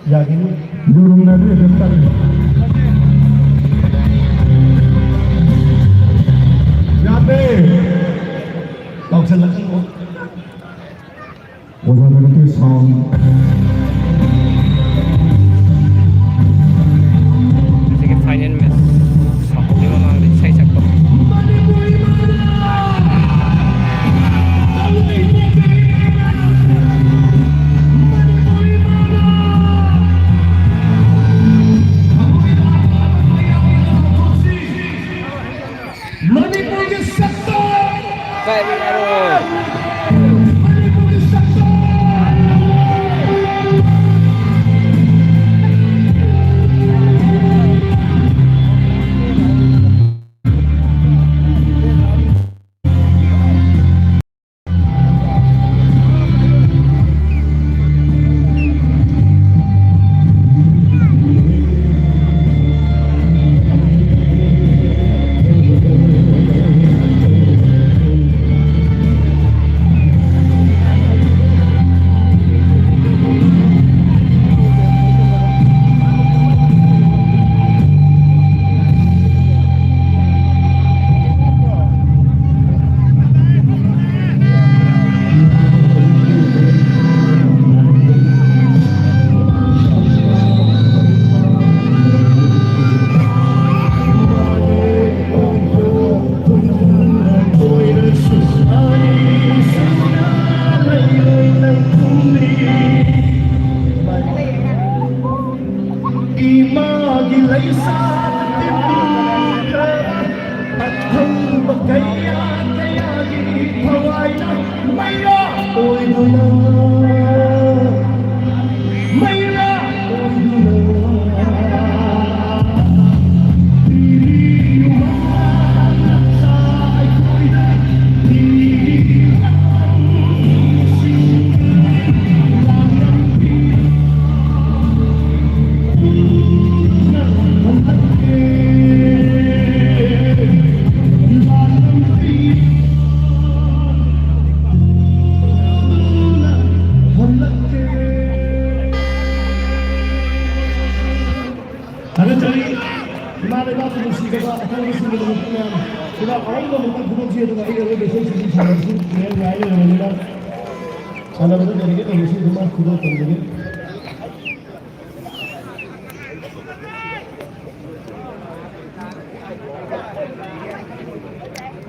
Yakin durumları daftar. Yabe. Tao sa lakas mo. Wala na ito yung sound. Sige, final miss. Sakot yung mga litsay sakto. Very arrow.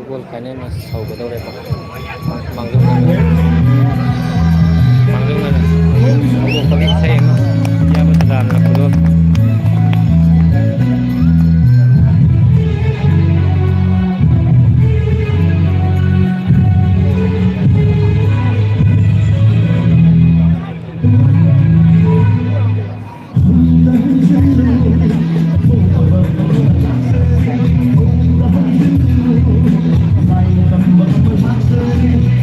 Google kayaknya masih tahu betul repot. Manggung mana? Manggung mana? Google paling sayang. Ya betul lah Google. Thank you.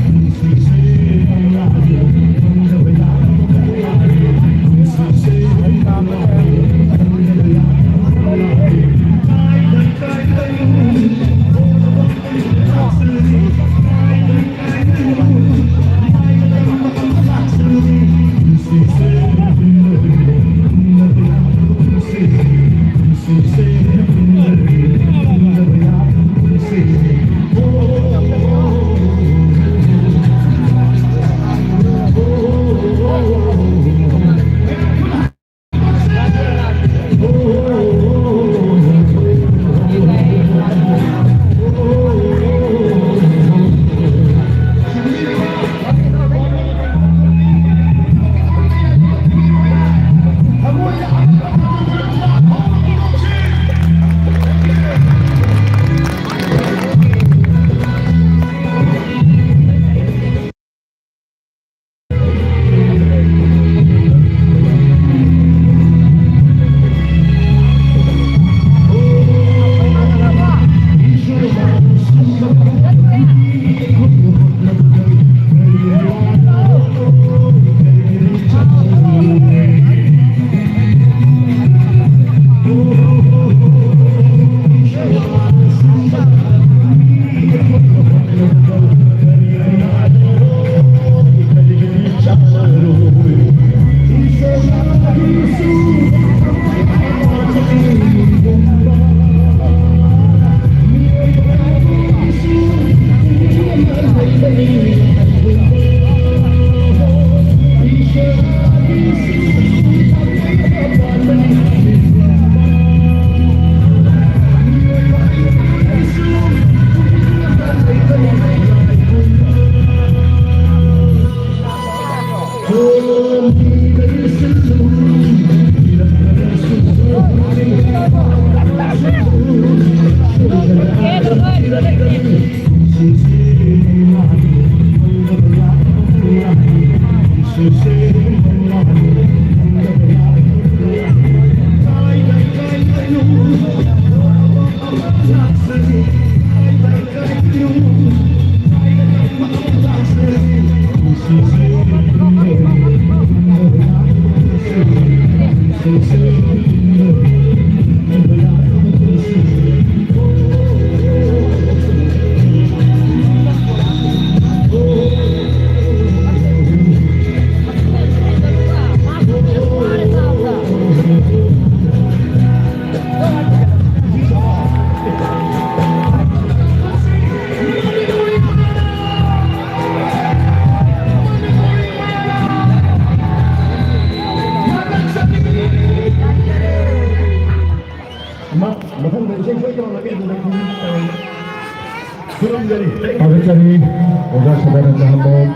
Agakari Oda Saudara Sahabat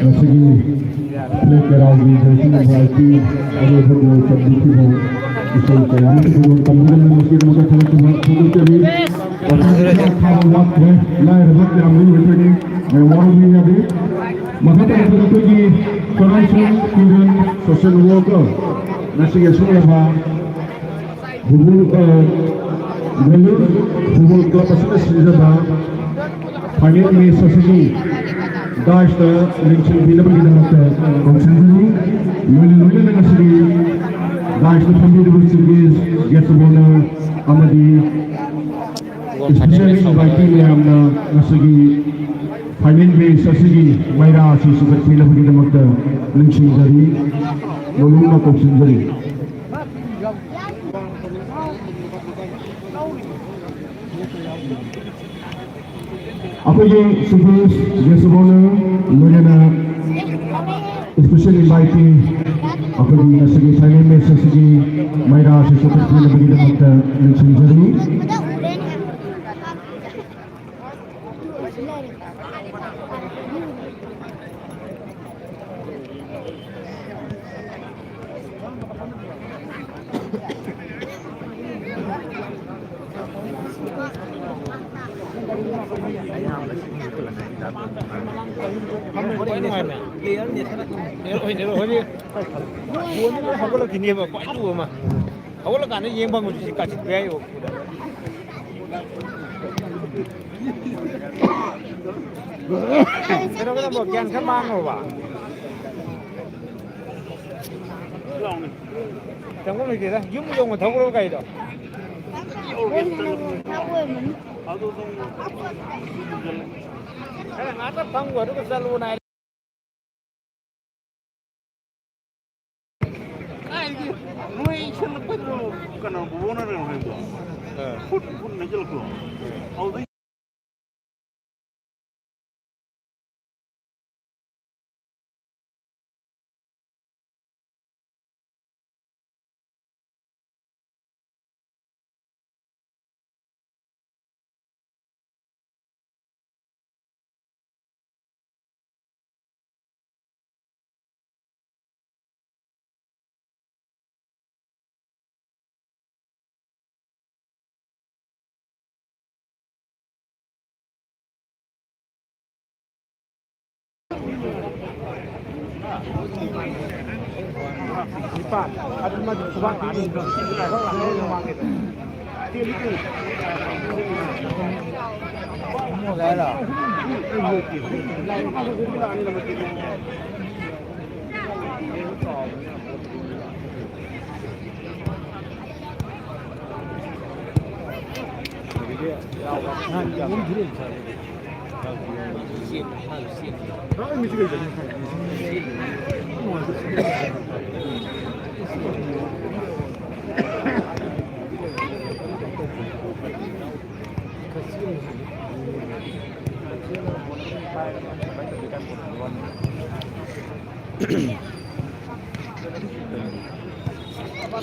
Nasigi Plek Rawi Jadi Mulai Ada Video Terdikimu Bisa Kaya Ini Kemudian Mungkin Maka Tuhan Tuhan Tuhan Jadi Kalau Waktu Lai Rebut Yang Ini Ini Memori Ini Jadi Maka Tuhan Tuhan Tuhan Correction Student Social Worker Nasigi Sulama Hubul Hubul Hubul Kelapa Sudah Pagi ini sesi dash lingkung bila bagi dalam konsentrasi, lulu dengan segi dash pembeli bersih get bola amadi, especially bagi yang segi finance sesi merah sih sudah bila bagi dalam lingkung jadi lulu nak konsentrasi. Apa yang sebut dia semula mengenai especially inviting apa yang segi finance segi merah sih sudah bila bagi dalam lingkung jadi.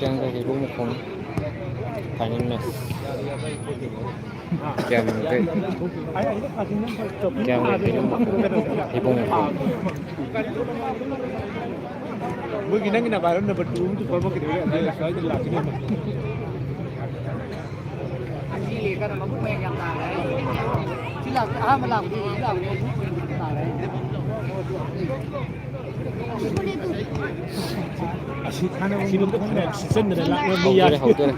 Trang cái cũng không phải nên là kèm cái thì cũng không ꯃꯣꯏꯒꯤ ꯅꯪꯒꯤ number number 2 ꯑꯃꯁꯨ ꯐꯣꯔꯃꯛꯀꯤꯗꯣ ꯑꯗꯨ ꯁ꯭ꯋꯥꯏꯗ ꯂꯥꯛꯀꯅꯤ ꯑꯁꯤ ꯀꯩꯅꯣ ꯃꯕꯨꯛ ꯃꯌꯦꯛ ꯌꯥꯝ ꯅꯥꯔꯦ ꯁꯤ ꯑꯍꯥꯟꯕ ꯂꯥꯛꯄꯗꯤ ꯁꯤ ꯂꯥꯛꯄꯗꯤ ꯃꯕꯨꯛ ꯃꯌꯦꯛ ꯅꯥꯔꯦ ꯑꯁꯤ ꯁꯤꯔꯣꯝꯗ ꯐꯅꯌꯥꯝ ꯁꯤꯠꯆꯟꯗꯅ ꯂꯥꯛꯅꯕ ꯃꯤ ꯍꯧꯗꯣꯔꯦ ꯌꯥꯏ ꯍꯧꯗꯣꯔꯦ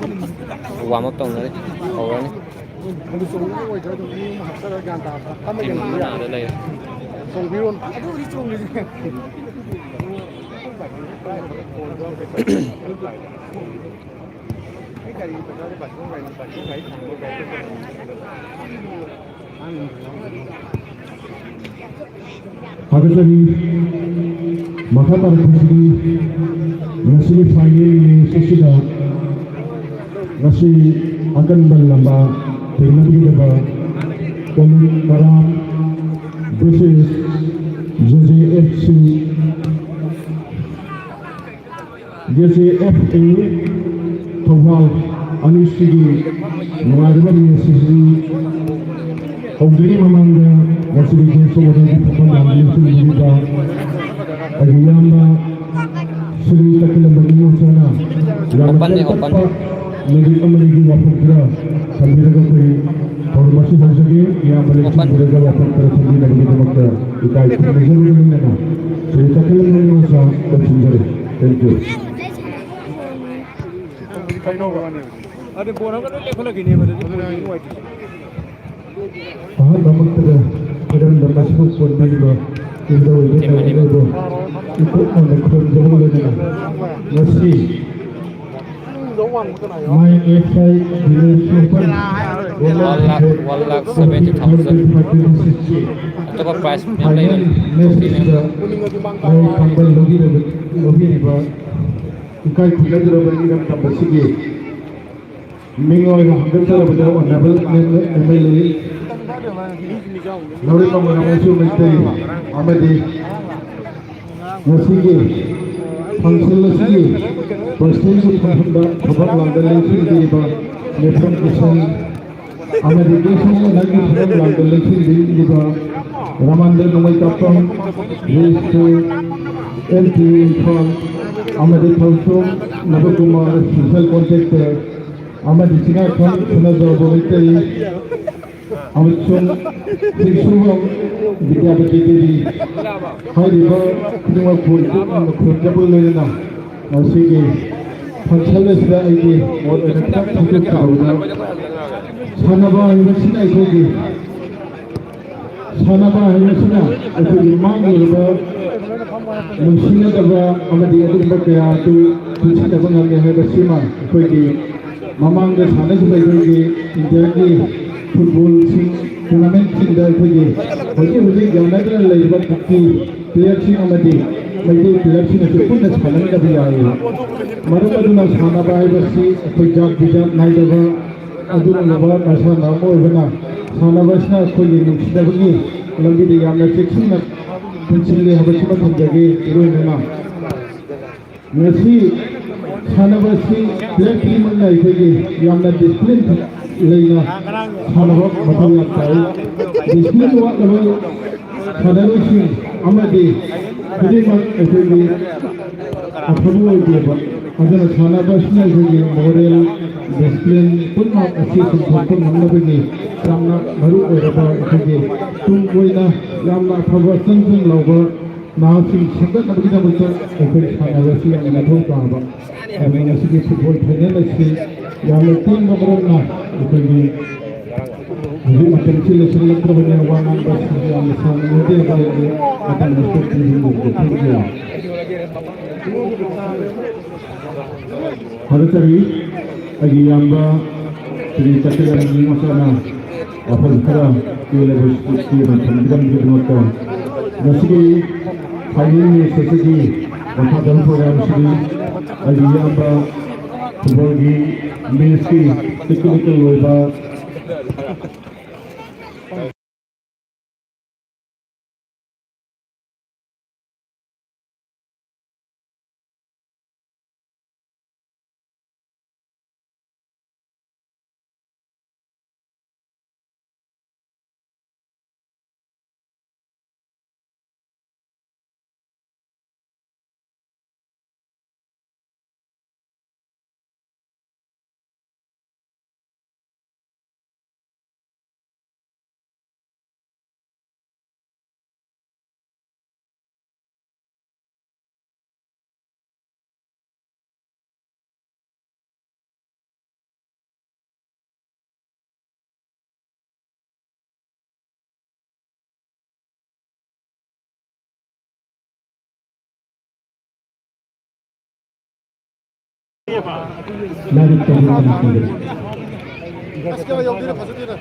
ꯋꯥꯔꯝ ꯑꯞ ꯇꯧꯅꯔꯤ ꯍꯧꯔꯅꯤ ꯑꯗꯨ ꯆꯣꯡꯕ ꯑꯣꯏꯗ꯭ꯔꯥ ꯑꯗꯨꯝ ꯃꯤ ꯑꯃ ꯍꯥꯞꯆꯔꯒ ꯒ꯭ꯌꯥꯟ ꯇꯥꯕ ꯑꯃ ꯇꯤꯝ ꯌꯦꯡꯕꯤꯕ ꯑꯃꯅ ꯑꯥꯗ ꯂꯩꯔꯦ ꯌꯥꯏ ꯆꯣꯡꯕꯤꯔꯣ ꯑꯗꯨꯕꯨꯗꯤ ꯆꯣꯡꯉꯤꯁꯦ ꯑꯩ ꯒꯥꯔꯤ ꯄꯩꯁꯥꯁꯦ ꯕꯥꯁꯨ ꯒꯥꯔꯤ 하드들이 마카타르티들이 나시 파이널 세시다 나시 아간발람바 테나비르바 콜라람 versus JJFC JJFA Tawal Anushigi Nuadabani Sisi Hongiri Mamanga Nasiri Jesu Wadagi Pukul Namli Sisi Agiyamba Sri Takila Bagino Sana Open nih, open. Negi Amaligi Wapukra Sambiraga Kuri Hormasi Hansagi Yang Maliki Open. Biraga Wapukra Sambira Bagino Makra Ikai Kumajan Nana Sri Takila Bagino Sana Kachinjari Thank you अरे बोरा का तो देखो लगी नहीं है मेरे को Mahamakta Kiran Damasku Purniba Indo Indo Ikut Manakun Jamulana Nasi My FI Super 1,70,000 atau price yang lain Tambal Logi Ikai Kuladra Bangiram Tambasigi Mingo Hamdala Nabal MLA Nori Pamanasu Misteri Amadi Nasigi Hanselasi Perstasi Pahanda Kabak Landalasi Diba Nepam Kisan Amadi Kisan Nagi Kabak Landalasi Diba Ramanda Numai Kapam Yesu LP Khan Amadi Thalsum Nabakumar Social Contractor Amadi Sina Khan Sunazo Bomiteri Amitsum Sisubam Vidyapati Devi Hariba Kunima Kurjabulina Nasigi Hansalasra Aidi Or Enatak Tukuk Kauna Sanaba Hivasina Ikogi Sanaba Hivasina Ikogi Manguruba Nungsinadaba Amadi Adumba Kaya Tusinaba Ngami Hivasima Ikogi Mamanga Sanasiba Ikogi Indiaki Football Tournament Sinda Ikogi Hoji Ganadra Laiba Tukki Player Sing Amadi Maidi Player Sing Asipuna Sananda Biyai Marumaduna Sanaba Hivasi Ikojak Bijak Naidaba Aduna Naba Nasa Namo Ivana Sanabasna Ikogi Nungsinabagi Lambidi Yamna Seksina Punchili Habasima Thamjagi Iruinana Nasi Sanabasi Black Team na Ikogi Yamna Discipline Leina Sanaba Mathaw Yaktai Discipline Wat Level Sanabasi Amadi Hidimak Ikogi Apabu Oidiba Adana Sanabasna Ikogi Moral Discipline Punna Asi Kumpul Namnabagi Yamna Maru Oiraba Ikogi Tung Oina Yamna Apabu Sangsun Lauba Nahasing Sagat Nabagidabata Ikogi Sanabasi Yamna Mathaw Taba Yamna Asigi Football Final Asi Yamna Team Mabarana Ikogi Jadi macam sila sila terbanyak wangan basi yang sama ini apa ini akan mesti dihimbau. Hari tadi lagi yamba jadi cakap yang masana apa sekarang kita bersekutu macam kita macam nasi hari ini sesuatu apa dalam program ini lagi yamba sebagai mesti sekaligus lepas 나를 떠나는 아스케가 여기를 가서 뛰라.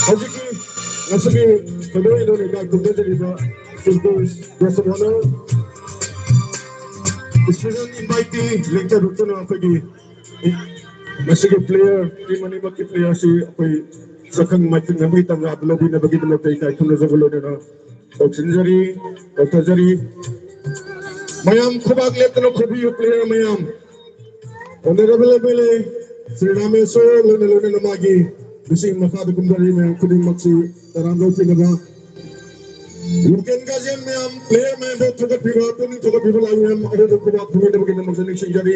솔직히 녀석이 그대로 이러니까 군대들이가 Filipos Guest of Honor Special invitee lecture dito na pagi masige player di manibak ki player si ako'y sakang namita nga ablobi na bagi mo kay kuno sa gulo na auxiliary auxiliary mayam khubag let no khubi player mayam honorable bele Sri Rameso lona na magi bising makado kumdari may kuning magsi tarando pinaga Mungkin kajian में player में बहुत थोड़ा बिगड़ तो नहीं थोड़ा बिगड़ आए हैं अगर तो कुछ आप तुम्हें बगैर नमक से नहीं jadi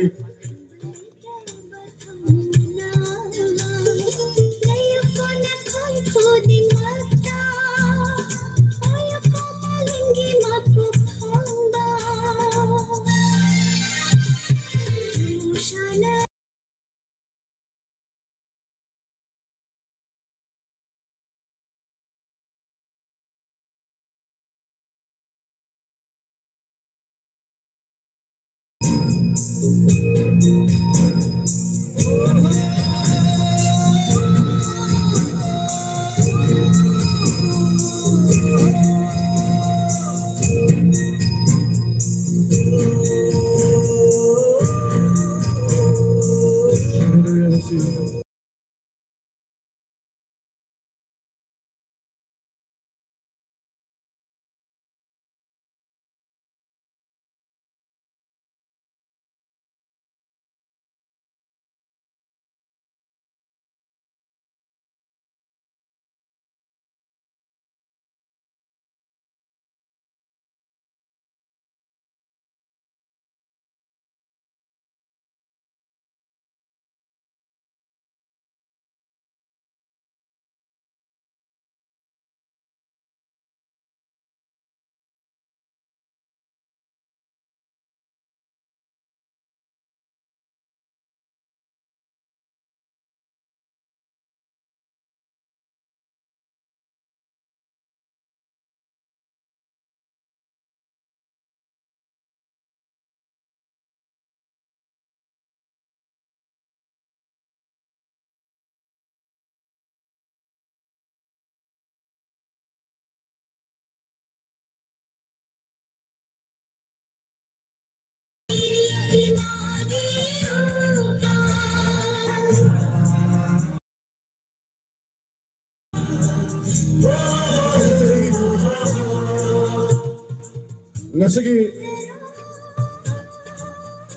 Ngasigi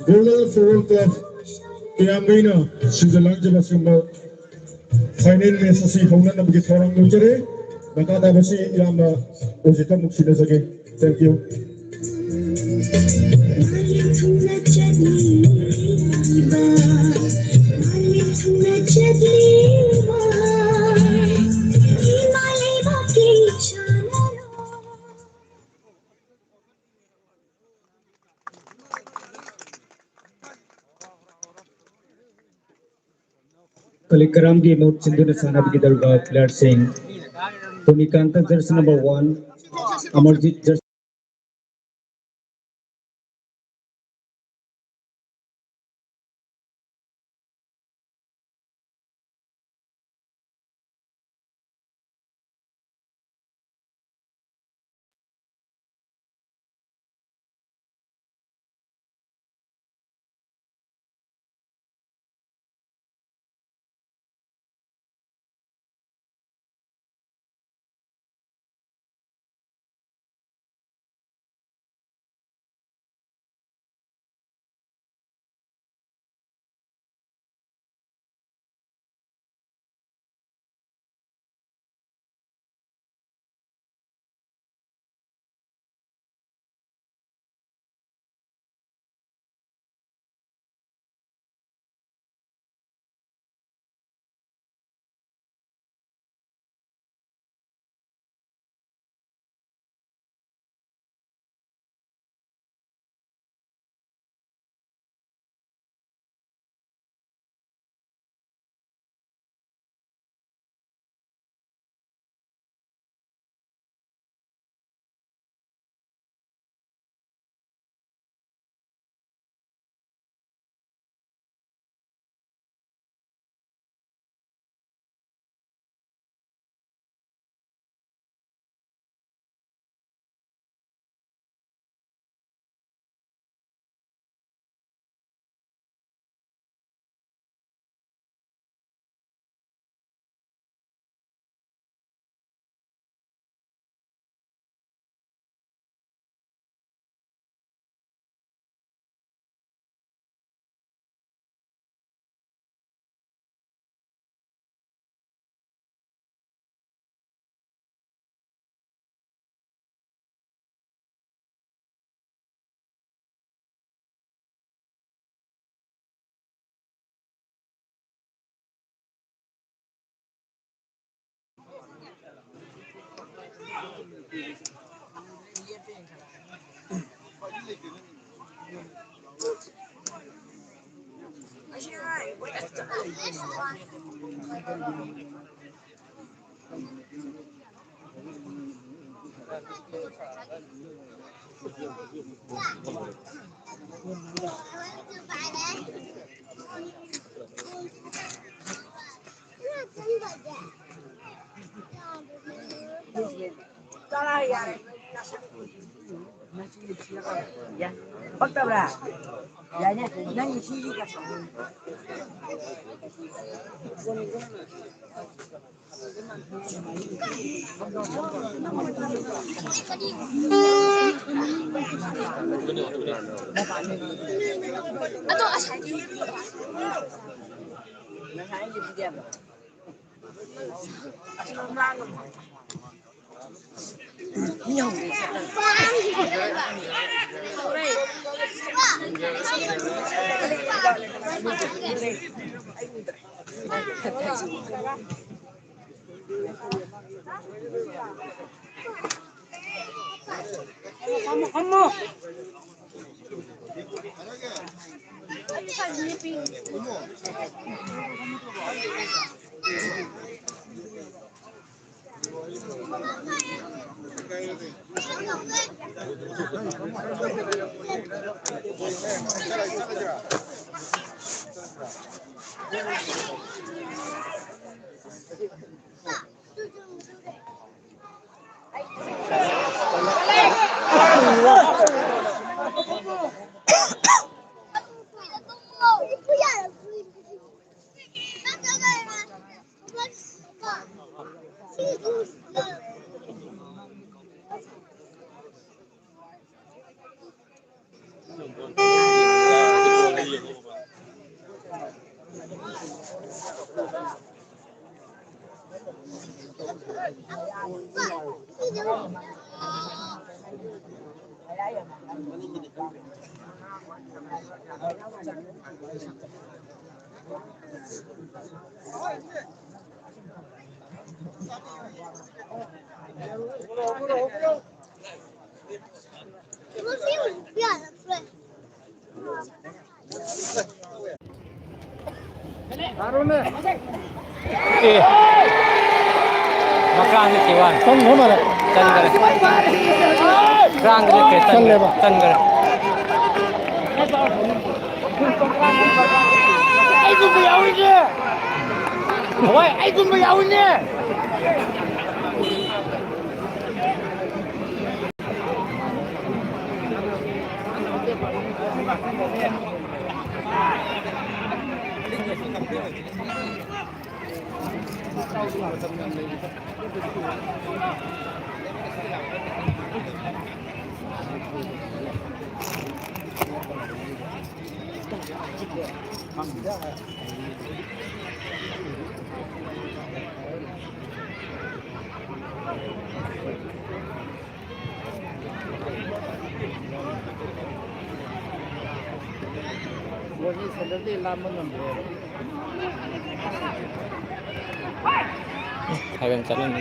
Global Football Club Kiyamina Switzerland jaba sumba final match asi hona na bagi thorang lojare bakada basi yama ojita muksina sage. Thank you. Kalikaram game out Sindhu Sana Bigidalga player saying Tonikanta jersey number 1 Amarjit jersey Ya, bắt đầu là dạ nha, nhanh gì cả. Kamu. Eh, makan ni kewan. Xong nữa mà đấy. Chân करे. Rang ni ke Chân ले ba. chân करे. Ai cũng bị áo đi. Ôi, ai cũng bị áo đi. Hai bên chân lên.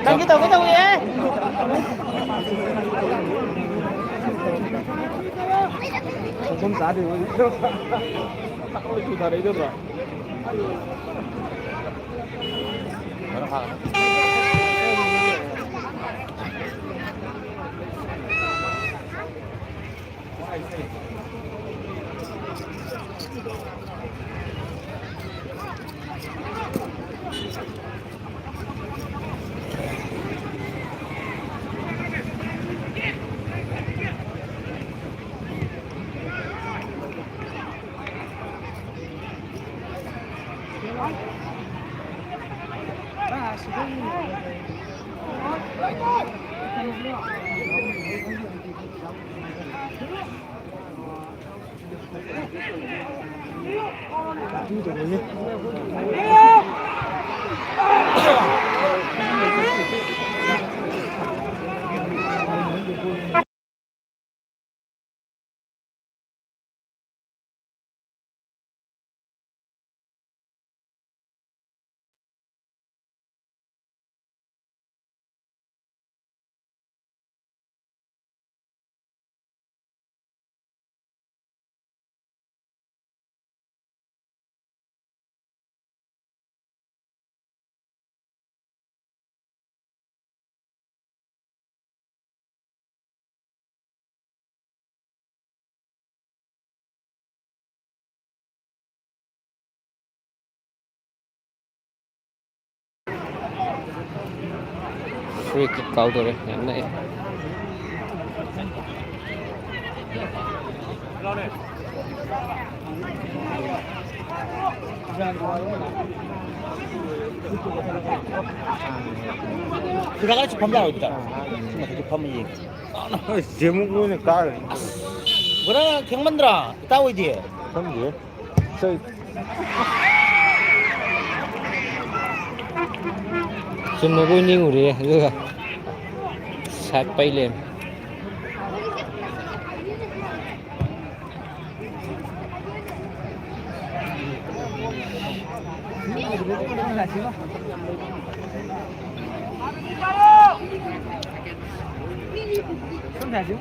Đăng cái tàu vậy. Không giá thì tao ơi chủ đấy được rồi. Free kick kau tu deh, yang nak. 들어가서 판매하고 있다. 정말 판매. 제목은 깔. 뭐라 경만들아 따고 있지. 그럼 예. 저 Semua bunyi uri, tu. Sat pailen. không thể chứ.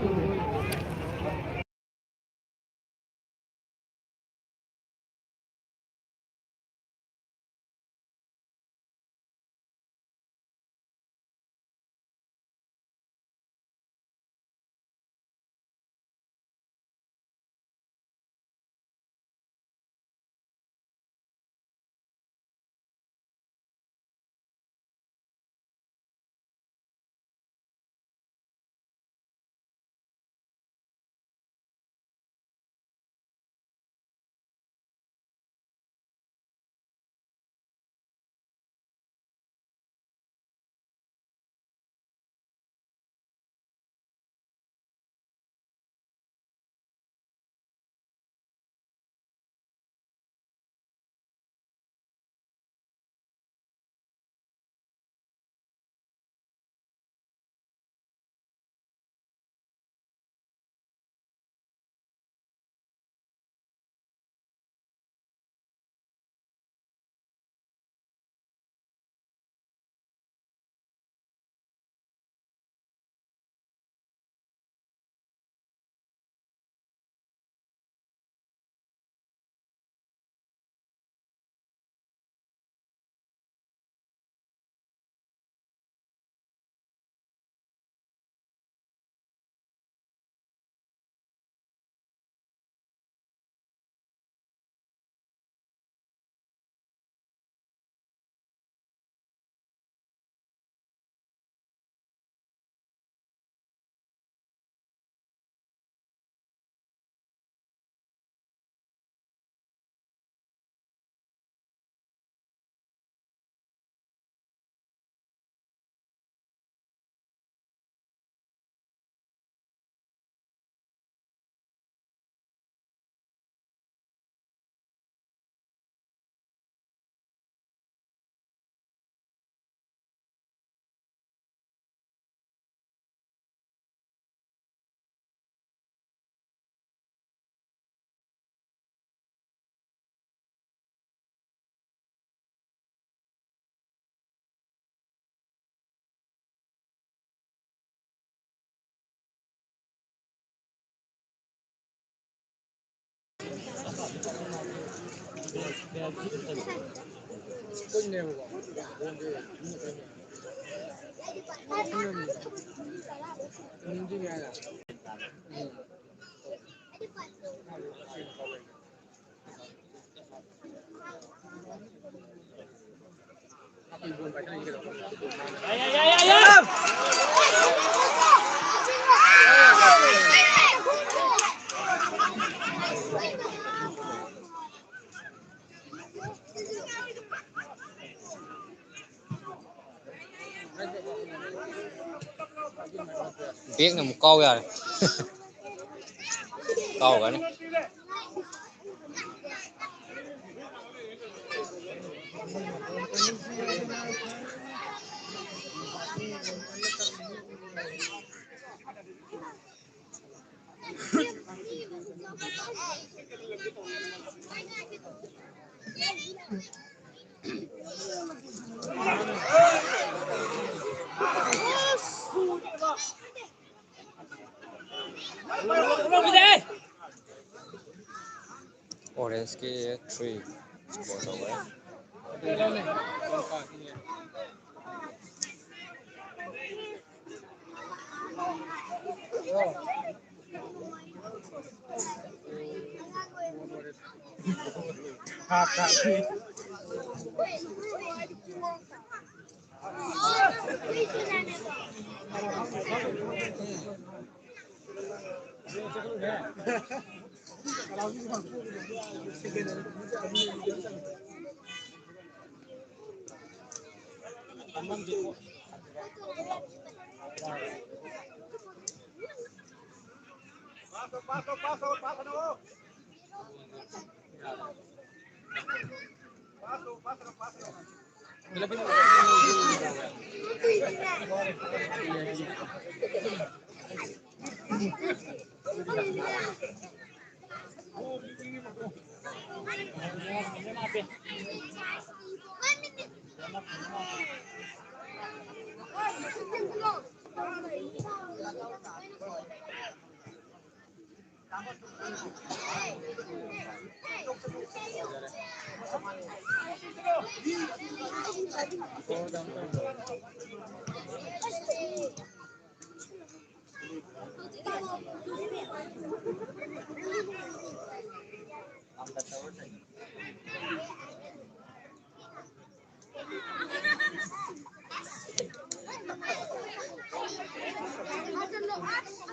Biết là một câu rồi. Câu rồi đấy. Orange key 3 score away.